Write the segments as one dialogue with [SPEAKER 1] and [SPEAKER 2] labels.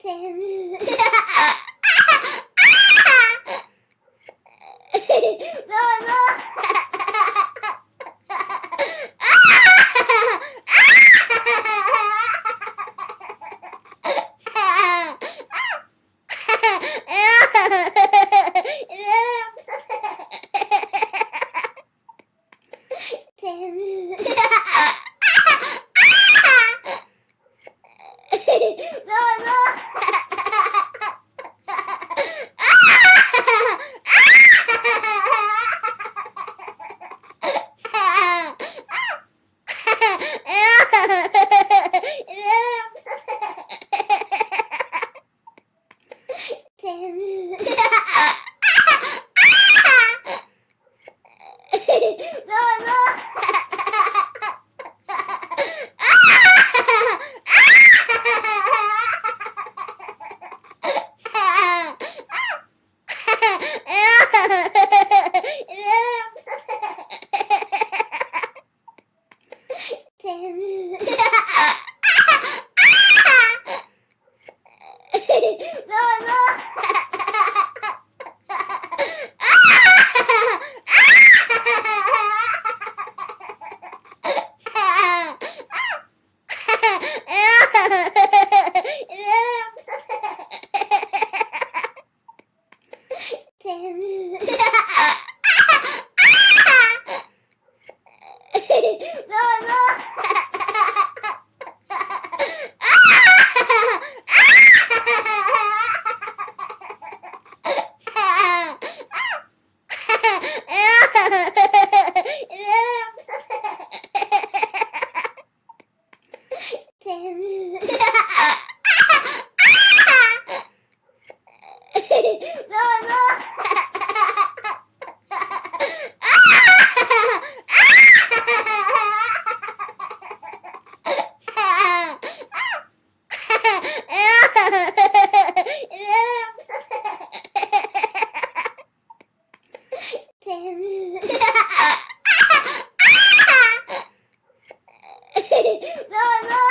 [SPEAKER 1] No, no. No, no. No, no. No, no. No, no. No, no. No, no.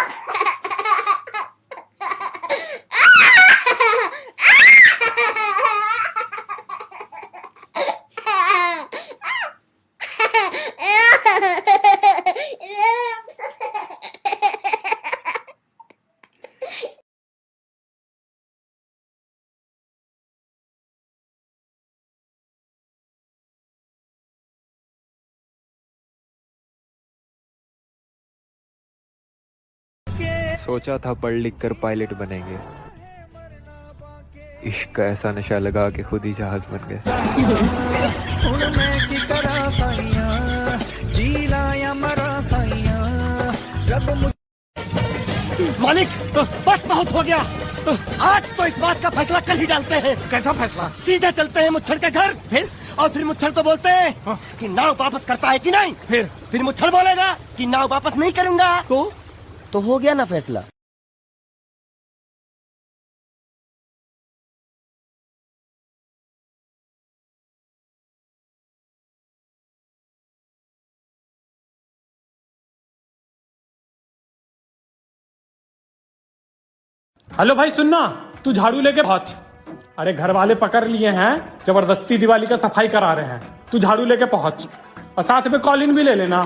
[SPEAKER 2] सोचा था पढ़ लिख कर पायलट बनेंगे, इश्क का ऐसा नशा लगा के खुद ही जहाज बन गए।
[SPEAKER 3] मालिक, बस बहुत हो गया। आज तो इस बात का फैसला कल ही डालते हैं।
[SPEAKER 4] कैसा फैसला?
[SPEAKER 3] सीधे चलते हैं मुच्छड़ के घर, फिर मुच्छड़ को बोलते हैं कि नाव वापस करता है कि नहीं। फिर मुच्छड़ बोलेगा कि नाव वापस नहीं करूंगा। तो हो गया ना फैसला।
[SPEAKER 4] हेलो भाई सुनना, तू झाड़ू लेके पहुंच। अरे घर वाले पकड़ लिए हैं, जबरदस्ती दिवाली का सफाई करा रहे हैं। तू झाड़ू लेके पहुंच और साथ में कॉलिन भी ले लेना।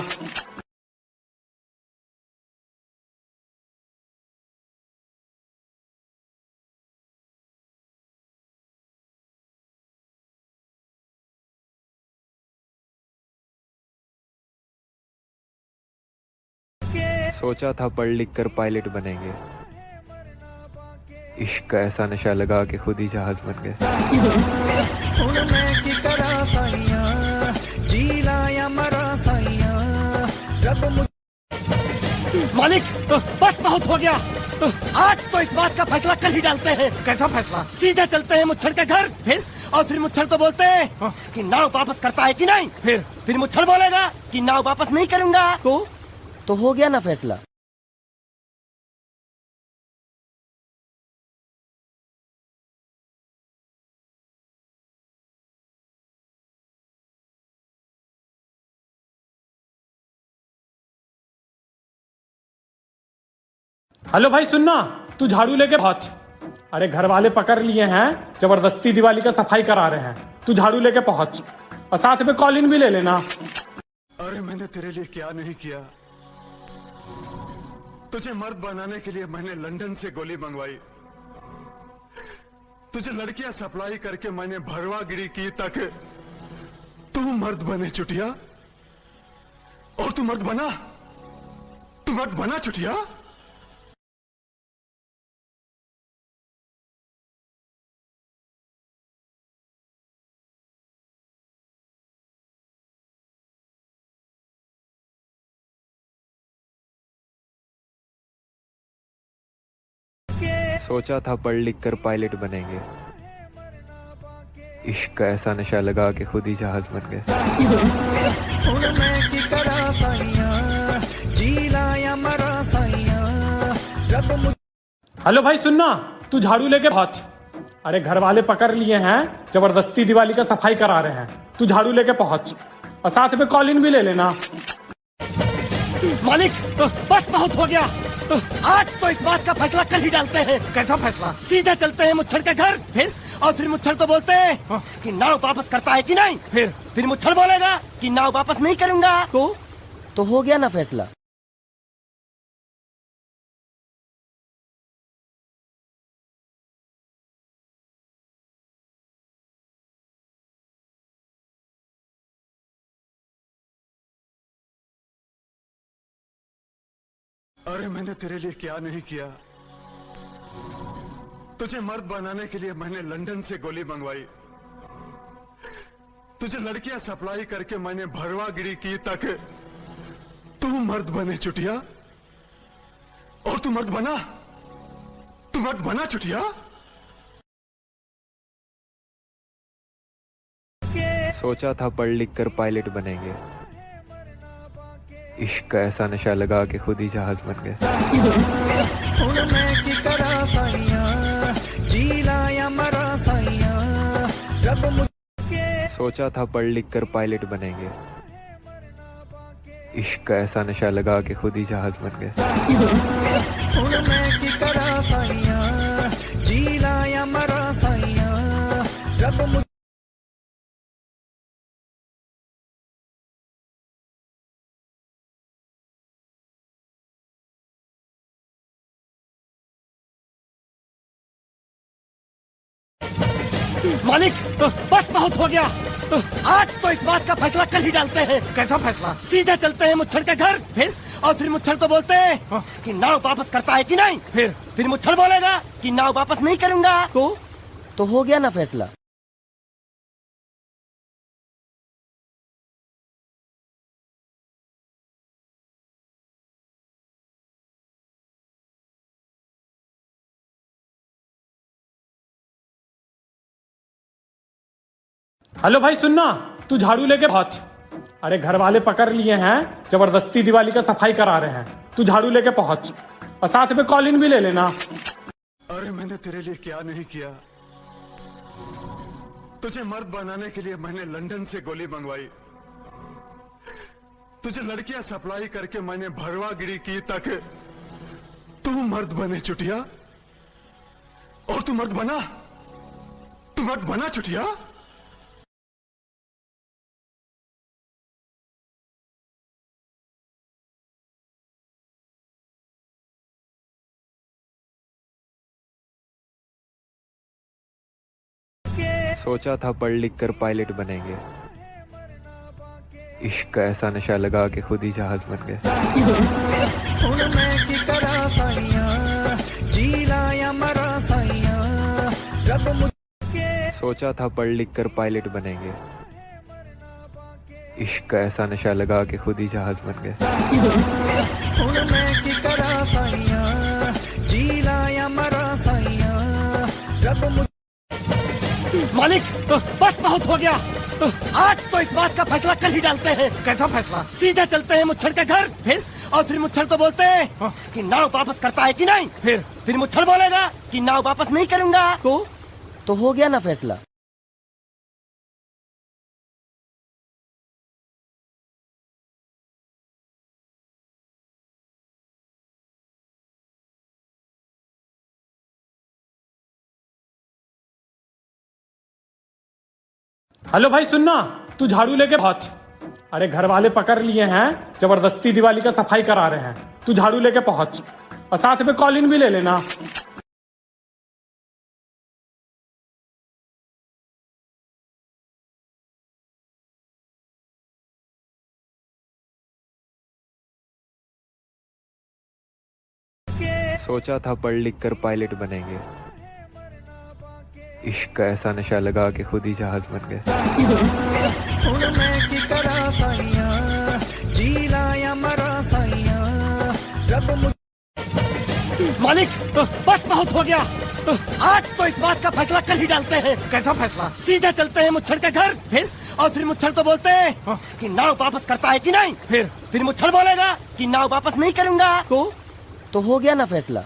[SPEAKER 2] सोचा था पढ़ लिख कर पायलट बनेंगे, इश्क का ऐसा नशा लगा के खुद ही जहाज बन गए।
[SPEAKER 3] मालिक, बस बहुत हो गया। आज तो इस बात का फैसला कल ही डालते हैं।
[SPEAKER 4] कैसा फैसला?
[SPEAKER 3] सीधे चलते हैं मुच्छड़ के घर, फिर मुच्छड़ को बोलते हैं कि नाव वापस करता है कि नहीं। फिर मुच्छड़ बोलेगा कि नाव वापस नहीं करूंगा। तो हो गया ना फैसला।
[SPEAKER 4] हेलो भाई सुनना, तू झाड़ू लेके पहुंच। अरे घर वाले पकड़ लिए हैं, जबरदस्ती दिवाली का सफाई करा रहे हैं। तू झाड़ू लेके पहुंच और साथ में कॉलिन भी ले लेना।
[SPEAKER 5] अरे मैंने तेरे लिए क्या नहीं किया। तुझे मर्द बनाने के लिए मैंने लंदन से गोली मंगवाई। तुझे लड़कियां सप्लाई करके मैंने भरवागिरी की तक तू मर्द बने चुटिया। और तू मर्द बना चुटिया।
[SPEAKER 2] सोचा था पढ़ लिख कर पायलट बनेंगे, इश्क का ऐसा नशा लगा के खुद ही जहाज बन गए।
[SPEAKER 4] हेलो भाई सुनना, तू झाड़ू लेके पहुंच। अरे घर वाले पकड़ लिए हैं, जबरदस्ती दिवाली का सफाई करा रहे हैं। तू झाड़ू लेके पहुंच और साथ में कॉलिन भी ले लेना।
[SPEAKER 3] मालिक बस बहुत हो गया। आज तो इस बात का फैसला कर ही डालते हैं।
[SPEAKER 4] कैसा फैसला?
[SPEAKER 3] सीधे चलते हैं मुच्छड़ के घर, फिर मुच्छड़ को बोलते हैं कि नाव वापस करता है कि नहीं। फिर मुच्छड़ बोलेगा कि नाव वापस नहीं करूंगा। तो हो गया ना फैसला।
[SPEAKER 5] अरे मैंने तेरे लिए क्या नहीं किया। तुझे मर्द बनाने के लिए मैंने लंदन से गोली मंगवाई। तुझे लड़कियां सप्लाई करके मैंने भरवागिरी की तक तू मर्द बने चुटिया। और तू मर्द बना चुटिया।
[SPEAKER 2] सोचा था पढ़ लिख कर पायलट बनेंगे, इश्क का ऐसा नशा लगा के खुद ही जहाज बन गए। सोचा था पढ़ लिख कर पायलट बनेंगे, इश्क का ऐसा नशा लगा के खुद ही जहाज बन गए।
[SPEAKER 3] मालिक बस बहुत हो गया। आज तो इस बात का फैसला कर ही डालते हैं।
[SPEAKER 4] कैसा फैसला?
[SPEAKER 3] सीधे चलते हैं मुच्छड़ के घर, फिर मुच्छड़ को बोलते हैं कि नाव वापस करता है कि नहीं। फिर मुच्छड़ बोलेगा कि नाव वापस नहीं करूंगा। तो हो गया ना फैसला।
[SPEAKER 4] हेलो भाई सुनना, तू झाड़ू लेके पहुंच। अरे घर वाले पकड़ लिए हैं, जबरदस्ती दिवाली का सफाई करा रहे हैं। तू झाड़ू लेके पहुंच और साथ में कॉलिन भी ले लेना।
[SPEAKER 5] अरे मैंने तेरे लिए क्या नहीं किया। तुझे मर्द बनाने के लिए मैंने लंदन से गोली मंगवाई। तुझे लड़कियां सप्लाई करके मैंने भरवागिरी की तक तू मर्द बने चुटिया। और तू मर्द बना चुटिया।
[SPEAKER 2] सोचा था पढ़ लिख कर पायलट बनेंगे, इश्क का ऐसा नशा लगा के खुद ही जहाज बन गए। सोचा था पढ़ लिख कर पायलट बनेंगे, इश्क का ऐसा नशा लगा के खुद ही जहाज बन गए।
[SPEAKER 3] मालिक बस बहुत हो गया। आज तो इस बात का फैसला कर ही डालते हैं।
[SPEAKER 4] कैसा फैसला?
[SPEAKER 3] सीधे चलते हैं मुच्छड़ के घर, फिर मुच्छड़ को बोलते हैं कि नाव वापस करता है कि नहीं। फिर मुच्छड़ बोलेगा कि नाव वापस नहीं करूंगा। तो हो गया ना फैसला।
[SPEAKER 4] हेलो भाई सुनना, तू झाड़ू लेके पहुंच। अरे घर वाले पकड़ लिए हैं, जबरदस्ती दिवाली का सफाई करा रहे हैं। तू झाड़ू लेके पहुंच और साथ में कॉलिन भी ले लेना।
[SPEAKER 2] सोचा था पढ़ लिख कर पायलट बनेंगे, इश्क का ऐसा नशा लगा के खुद ही जहाज बन गए।
[SPEAKER 3] मालिक बस बहुत हो गया। आज तो इस बात का फैसला कल ही डालते हैं।
[SPEAKER 4] कैसा फैसला?
[SPEAKER 3] सीधे चलते हैं मुच्छड़ के घर। फिर मुच्छड़ तो बोलते हैं कि नाव वापस करता है कि नहीं। फिर मुच्छड़ बोलेगा कि नाव वापस नहीं करूंगा। तो हो गया ना फैसला।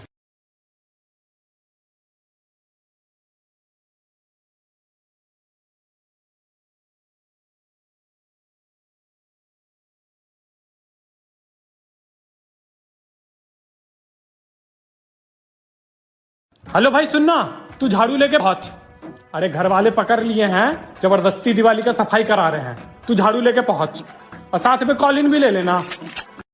[SPEAKER 4] हेलो भाई सुनना, तू झाड़ू लेके पहुंच। अरे घर वाले पकड़ लिए हैं, जबरदस्ती दिवाली का सफाई करा रहे हैं। तू झाड़ू लेके पहुंच और साथ में कॉलिन भी ले लेना।